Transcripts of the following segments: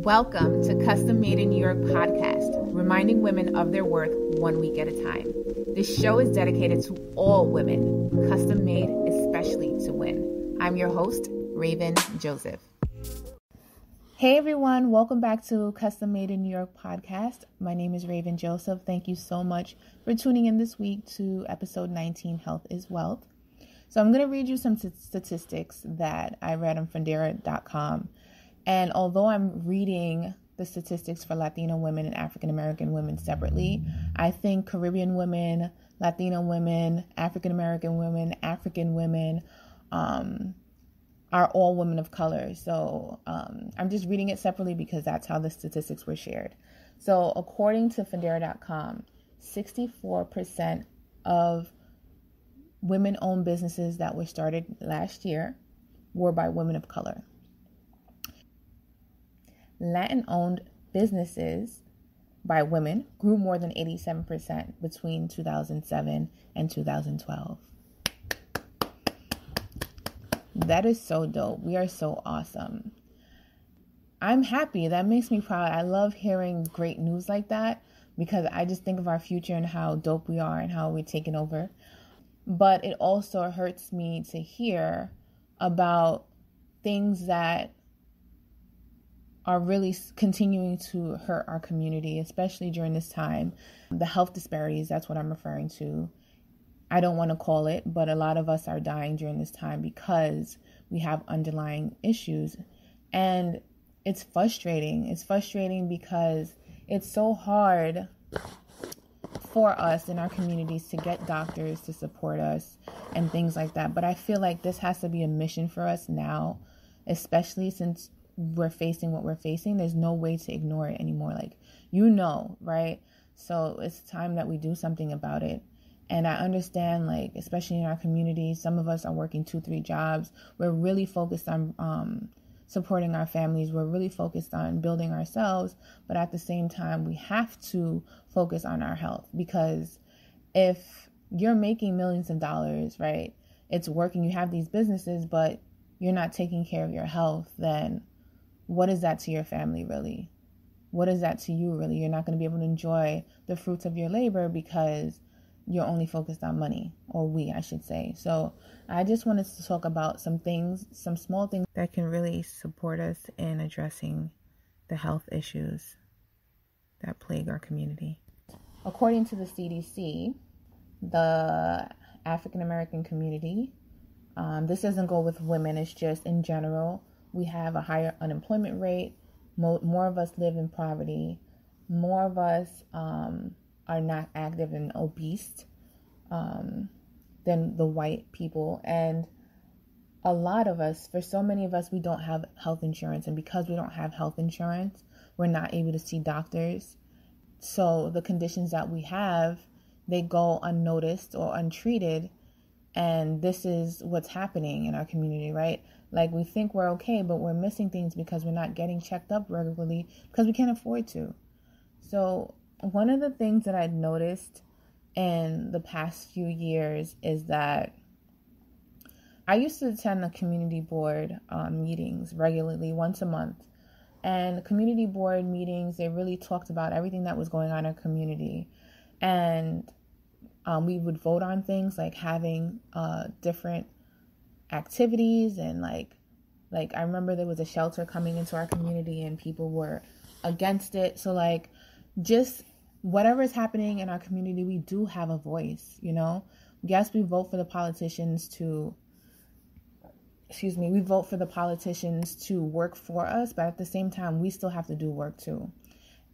Welcome to Custom Made in New York podcast, reminding women of their worth 1 week at a time. This show is dedicated to all women, custom made especially to win. I'm your host, Raven Joseph. Hey everyone, welcome back to Custom Made in New York podcast. My name is Raven Joseph. Thank you so much for tuning in this week to episode 19, Health is Wealth. So I'm going to read you some statistics that I read on Fundera.com. And although I'm reading the statistics for Latino women and African American women separately, I think Caribbean women, Latino women, African American women, African women are all women of color. So I'm just reading it separately because that's how the statistics were shared. So according to Fundera.com, 64% of women-owned businesses that were started last year were by women of color. Latin-owned businesses by women grew more than 87% between 2007 and 2012. That is so dope. We are so awesome. I'm happy. That makes me proud. I love hearing great news like that because I just think of our future and how dope we are and how we're taking over. But it also hurts me to hear about things that are really continuing to hurt our community, especially during this time. The health disparities, that's what I'm referring to. I don't want to call it, but a lot of us are dying during this time because we have underlying issues. And it's frustrating. It's frustrating because it's so hard for us in our communities to get doctors to support us and things like that. But I feel like this has to be a mission for us now, especially since we're facing what we're facing. There's no way to ignore it anymore. Right? So it's time that we do something about it. And I understand, especially in our community, some of us are working 2-3 jobs. We're really focused on supporting our families. We're really focused on building ourselves. But at the same time, we have to focus on our health, because if you're making millions of dollars, right, it's working, you have these businesses, but you're not taking care of your health, then what is that to your family, really? What is that to you, really? You're not going to be able to enjoy the fruits of your labor because you're only focused on money, or I should say. So I just wanted to talk about some small things that can really support us in addressing the health issues that plague our community. According to the CDC, the African American community, this doesn't go with women, it's just in general, we have a higher unemployment rate. More of us live in poverty. More of us are not active and obese than the white people. And a lot of us, for so many of us, we don't have health insurance. And because we don't have health insurance, we're not able to see doctors. So the conditions that we have, they go unnoticed or untreated. And this is what's happening in our community, right? We think we're okay, but we're missing things because we're not getting checked up regularly because we can't afford to. So one of the things that I've noticed in the past few years is that I used to attend the community board meetings regularly once a month. And community board meetings, they really talked about everything that was going on in our community. And we would vote on things like having different activities, and like I remember there was a shelter coming into our community and people were against it. So just whatever is happening in our community, we do have a voice, Yes, we vote for the politicians to work for us, but at the same time, we still have to do work too.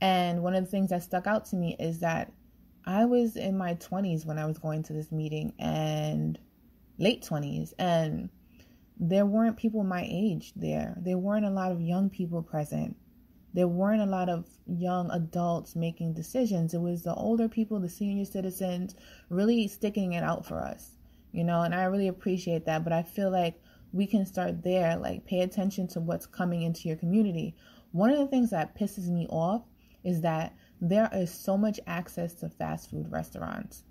And one of the things that stuck out to me is that I was in my 20s when I was going to this meeting, and late 20s, and there weren't people my age there. There weren't a lot of young people present. There weren't a lot of young adults making decisions. It was the older people, the senior citizens, really sticking it out for us, and I really appreciate that. But I feel like we can start there, pay attention to what's coming into your community. One of the things that pisses me off is that there is so much access to fast food restaurants.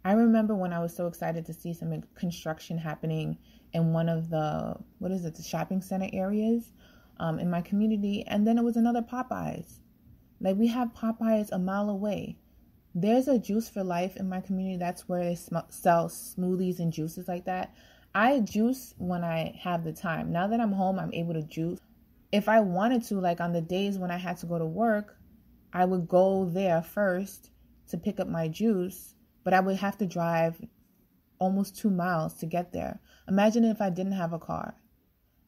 I remember when I was so excited to see some construction happening in one of the, the shopping center areas. in my community. And then it was another Popeyes. Like, we have Popeyes a mile away. There's a Juice for Life in my community. That's where they sell smoothies and juices like that. I juice when I have the time. Now that I'm home, I'm able to juice. If I wanted to, like on the days when I had to go to work, I would go there first to pick up my juice, but I would have to drive almost 2 miles to get there. Imagine if I didn't have a car.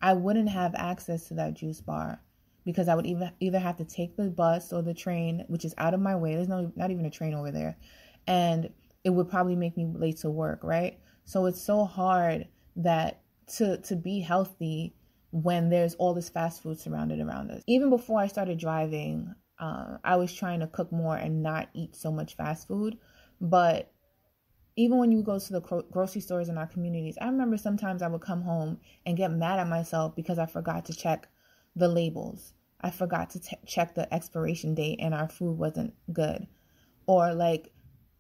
I wouldn't have access to that juice bar because I would either have to take the bus or the train, which is out of my way. There's not even a train over there. And it would probably make me late to work, right? So it's so hard that to be healthy when there's all this fast food surrounded around us. Even before I started driving, I was trying to cook more and not eat so much fast food. But even when you go to the grocery stores in our communities, I remember sometimes I would come home and get mad at myself because I forgot to check the labels. I forgot to check the expiration date and our food wasn't good. Or like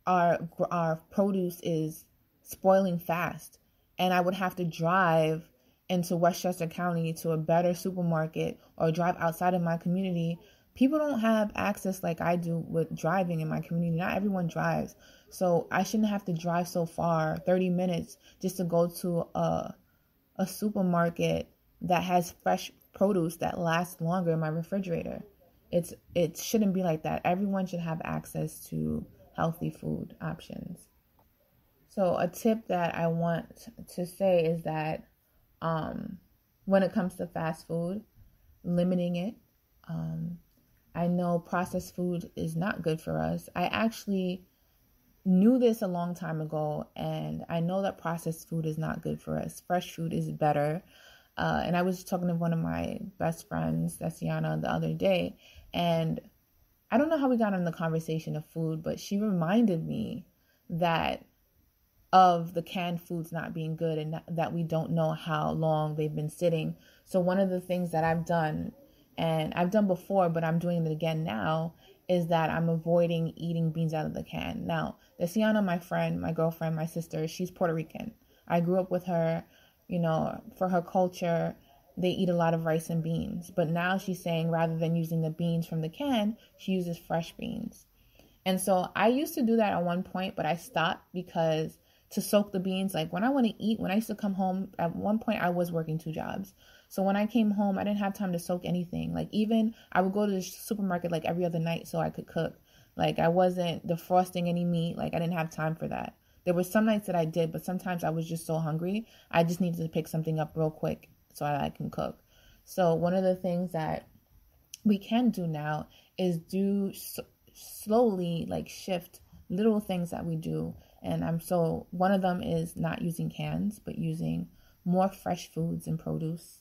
our produce is spoiling fast and I would have to drive into Westchester County to a better supermarket or drive outside of my community. People don't have access like I do with driving in my community. Not everyone drives. So I shouldn't have to drive so far, 30 minutes, just to go to a supermarket that has fresh produce that lasts longer in my refrigerator. It shouldn't be like that. Everyone should have access to healthy food options. So a tip that I want to say is that when it comes to fast food, limiting it. I know processed food is not good for us. I actually knew this a long time ago, and I know that processed food is not good for us. Fresh food is better. And I was talking to one of my best friends, Desiana, the other day, and I don't know how we got on the conversation of food, but she reminded me that of the canned foods not being good and that we don't know how long they've been sitting. So one of the things that I've done, and I've done before, but I'm doing it again now, is that I'm avoiding eating beans out of the can. Now, Desiana, my friend, my girlfriend, my sister, she's Puerto Rican. I grew up with her, for her culture, they eat a lot of rice and beans. But now she's saying rather than using the beans from the can, she uses fresh beans. And so I used to do that at one point, but I stopped because to soak the beans, like when I want to eat, when I used to come home, at one point I was working 2 jobs. So when I came home, I didn't have time to soak anything. Like even I would go to the supermarket like every other night so I could cook. Like I wasn't defrosting any meat. Like I didn't have time for that. There were some nights that I did, but sometimes I was just so hungry. I just needed to pick something up real quick so I can cook. So one of the things that we can do now is slowly like shift little things that we do. And one of them is not using cans, but using more fresh foods and produce.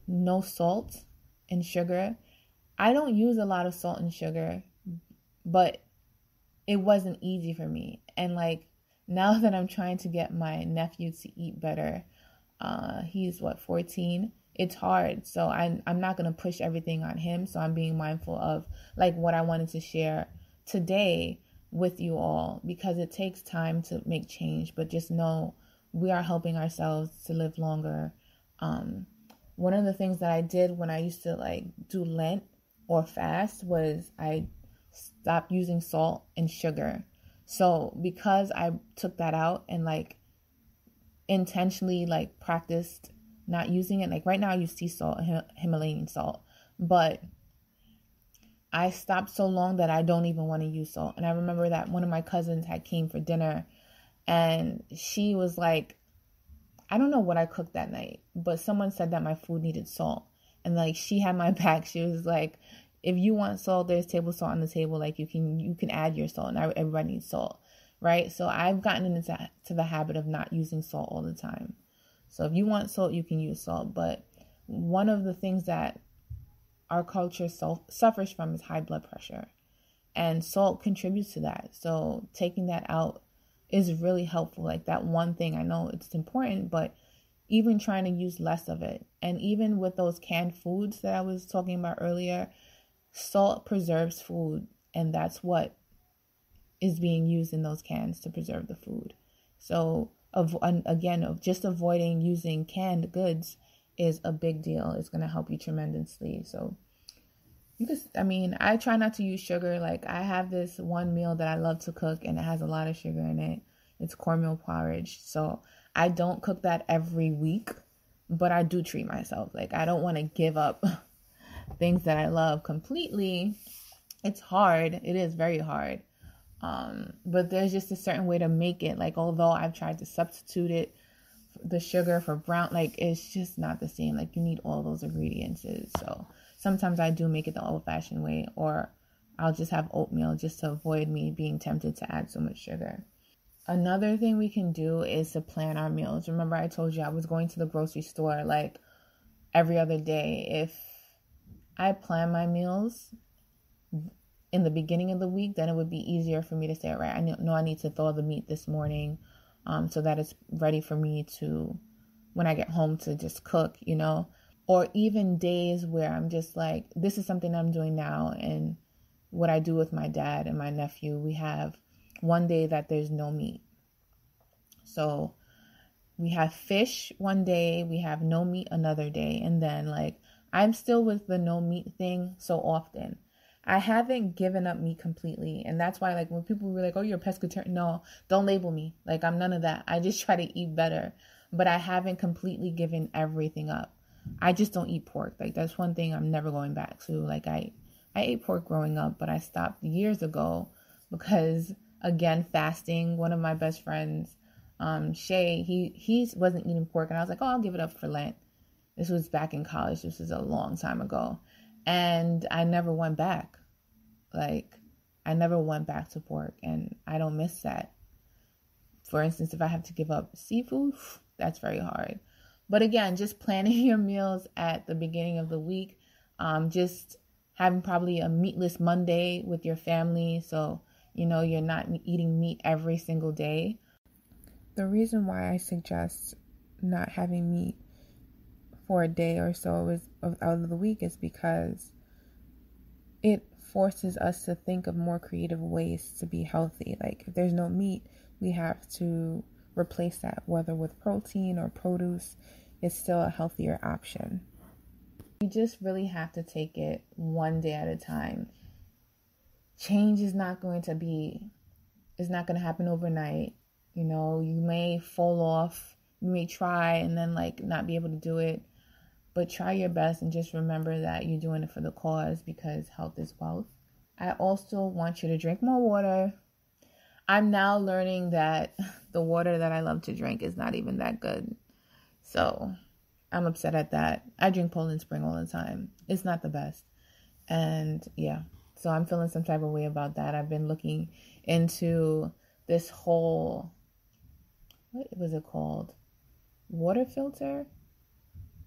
No salt and sugar. I don't use a lot of salt and sugar, but it wasn't easy for me. And like now that I'm trying to get my nephew to eat better, he's 14. It's hard. So I'm not going to push everything on him. So I'm being mindful of like what I wanted to share today with you all, because it takes time to make change, but just know we are helping ourselves to live longer. One of the things that I did when I used to like do Lent or fast was I stopped using salt and sugar. So because I took that out and like intentionally like practiced not using it, like right now I use sea salt, Himalayan salt, but I stopped so long that I don't even want to use salt. And I remember that one of my cousins had came for dinner and she was like, I don't know what I cooked that night, but someone said that my food needed salt. And like she had my back. She was like, if you want salt, there's table salt on the table. Like you can add your salt, and everybody needs salt, right? So I've gotten into the habit of not using salt all the time. So if you want salt, you can use salt. But one of the things that our culture suffers from is high blood pressure, and salt contributes to that. So taking that out is really helpful. Like that one thing, I know it's important, but even trying to use less of it. And even with those canned foods that I was talking about earlier, salt preserves food, and that's what is being used in those cans to preserve the food. So again, just avoiding using canned goods is a big deal. It's going to help you tremendously. So I try not to use sugar. Like, I have this one meal that I love to cook, and it has a lot of sugar in it. It's cornmeal porridge. So I don't cook that every week, but I do treat myself. Like, I don't want to give up things that I love completely. It's hard. It is very hard. But there's just a certain way to make it. Like, although I've tried to substitute it, the sugar for brown, like, it's just not the same. Like, you need all those ingredients. So sometimes I do make it the old-fashioned way, or I'll just have oatmeal just to avoid me being tempted to add so much sugar. Another thing we can do is to plan our meals. Remember, I told you I was going to the grocery store like every other day. If I plan my meals in the beginning of the week, then it would be easier for me to say, all right, I know I need to thaw the meat this morning, so that it's ready for me to, when I get home, to just cook, or even days where I'm just like, this is something I'm doing now. And what I do with my dad and my nephew, we have one day that there's no meat. So we have fish one day, we have no meat another day. And then, like, I'm still with the no meat thing so often. I haven't given up meat completely. And that's why, like, when people were like, oh, you're a pescatarian. No, don't label me. Like, I'm none of that. I just try to eat better. But I haven't completely given everything up. I just don't eat pork. Like, that's one thing I'm never going back to. Like, I ate pork growing up, but I stopped years ago because, again, fasting. One of my best friends, Shay, he wasn't eating pork. And I was like, oh, I'll give it up for Lent. This was back in college. This was a long time ago. And I never went back. Like, I never went back to pork, and I don't miss that. For instance, if I have to give up seafood, that's very hard. But again, just planning your meals at the beginning of the week, just having probably a meatless Monday with your family, so you're not eating meat every single day. The reason why I suggest not having meat for a day or so out of the week is because it forces us to think of more creative ways to be healthy. Like, if there's no meat, we have to replace that, whether with protein or produce. It's still a healthier option. You just really have to take it one day at a time. Change is not going to happen overnight. You may fall off, you may try and then not be able to do it. But try your best and just remember that you're doing it for the cause, because health is wealth. I also want you to drink more water. I'm now learning that the water that I love to drink is not even that good. So I'm upset at that. I drink Poland Spring all the time. It's not the best. And yeah, so I'm feeling some type of way about that. I've been looking into this whole, what was it called? Water filter?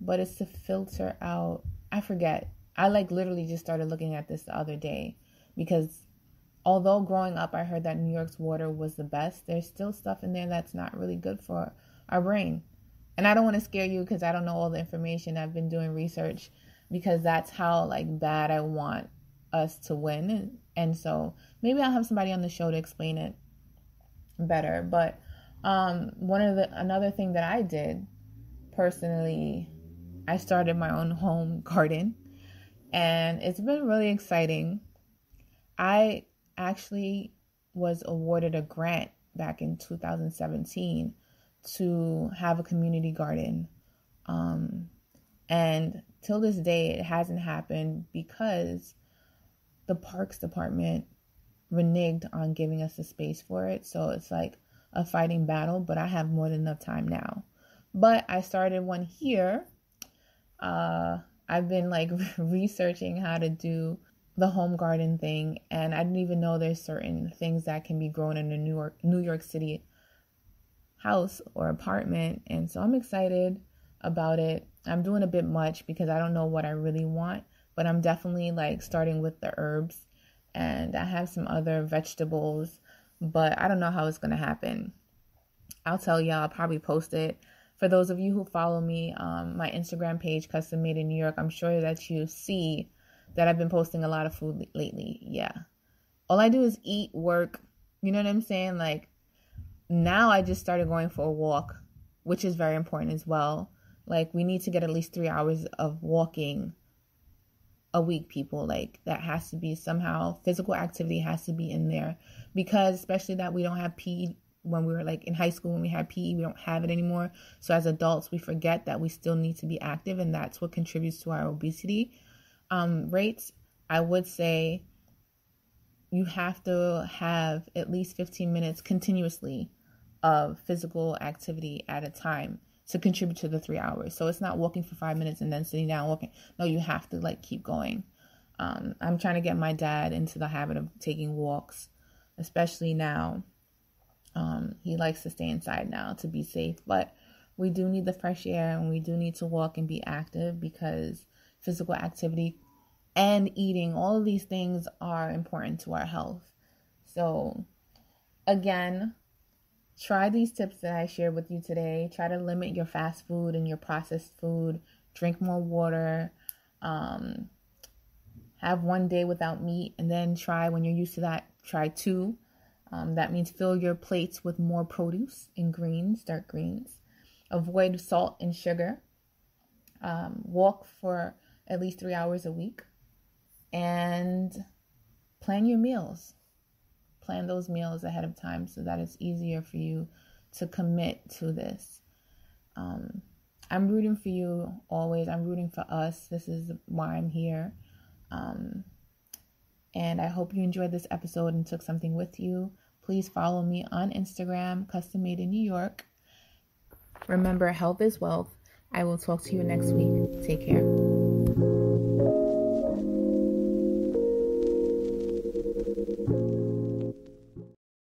But it's to filter out, I forget. I literally just started looking at this the other day, because although growing up I heard that New York's water was the best, there's still stuff in there that's not really good for our brain. And I don't want to scare you because I don't know all the information. I've been doing research because that's how bad I want us to win. And so maybe I'll have somebody on the show to explain it better. But another thing that I did personally, I started my own home garden, and it's been really exciting. I actually was awarded a grant back in 2017 to have a community garden. And till this day, it hasn't happened because the Parks Department reneged on giving us the space for it. So it's like a fighting battle, but I have more than enough time now. But I started one here. I've been researching how to do the home garden thing, and I didn't even know there's certain things that can be grown in a New York City house or apartment. And so I'm excited about it. I'm doing a bit much because I don't know what I really want, but I'm definitely starting with the herbs, and I have some other vegetables, but I don't know how it's going to happen. I'll tell y'all, I'll probably post it. For those of you who follow me, my Instagram page, Custom Made in New York, I'm sure that you see that I've been posting a lot of food lately. Yeah. All I do is eat, work. You know what I'm saying? Now I just started going for a walk, which is very important as well. Like, we need to get at least 3 hours of walking a week, people. Like, that has to be somehow, physical activity has to be in there, because especially that we don't have PE. When we were like in high school, when we had PE, we don't have it anymore. So as adults, we forget that we still need to be active, and that's what contributes to our obesity rates. I would say you have to have at least 15 minutes continuously of physical activity at a time to contribute to the 3 hours. So it's not walking for 5 minutes and then sitting down walking. No, you have to like keep going. I'm trying to get my dad into the habit of taking walks, especially now. He likes to stay inside now to be safe, but we do need the fresh air, and we do need to walk and be active, because physical activity and eating, all of these things are important to our health. So again, try these tips that I shared with you today. Try to limit your fast food and your processed food. Drink more water. Have one day without meat, and then try, when you're used to that, try 2. That means fill your plates with more produce and greens, dark greens. Avoid salt and sugar. Walk for at least 3 hours a week. And plan your meals. Plan those meals ahead of time so that it's easier for you to commit to this. I'm rooting for you always. I'm rooting for us. This is why I'm here. And I hope you enjoyed this episode and took something with you. Please follow me on Instagram, Custom Made in New York. Remember, health is wealth. I will talk to you next week. Take care.